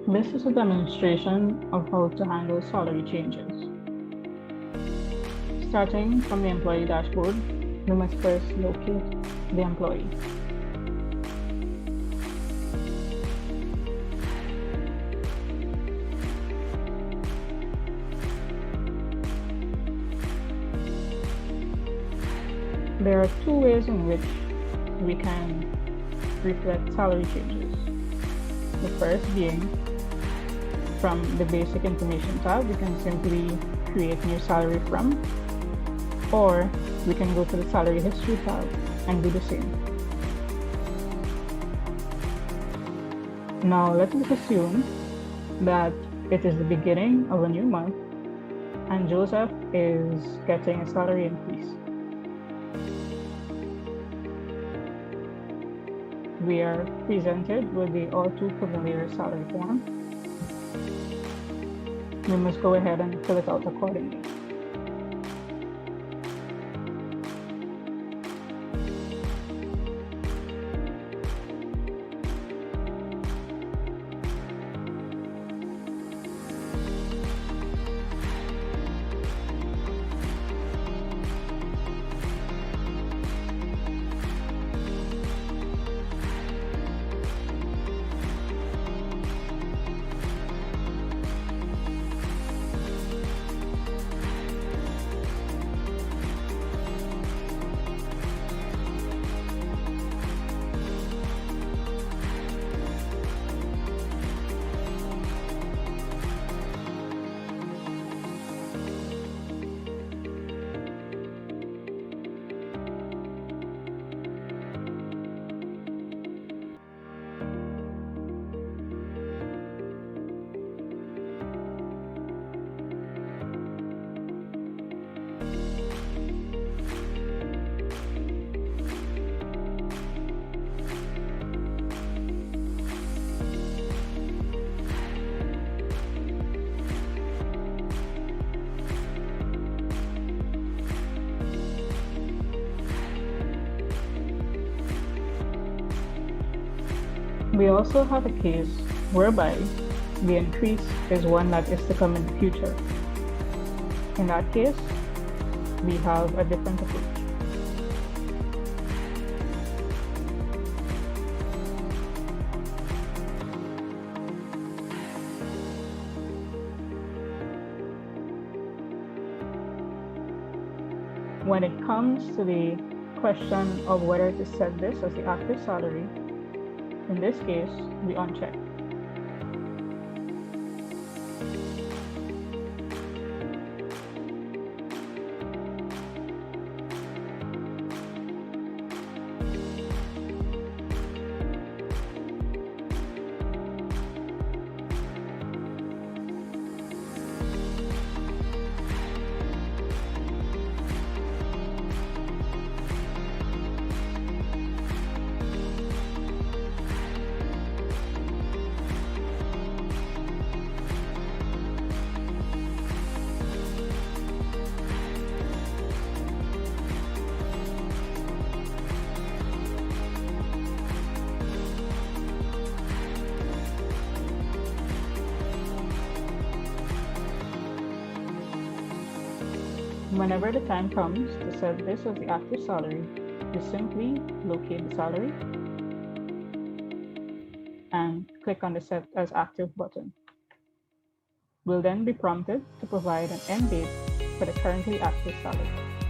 This is a demonstration of how to handle salary changes. Starting from the employee dashboard, we must first locate the employee. There are two ways in which we can reflect salary changes. The first being from the basic information tab, we can simply create new salary from, or we can go to the salary history tab and do the same. Now let us assume that it is the beginning of a new month and Joseph is getting a salary increase. We are presented with the all too familiar salary form. We must go ahead and fill it out accordingly. We also have a case whereby the increase is one that is to come in the future. In that case, we have a different approach. When it comes to the question of whether to set this as the active salary, in this case, we uncheck. Whenever the time comes to set this as the active salary, you simply locate the salary and click on the Set as Active button. We'll then be prompted to provide an end date for the currently active salary.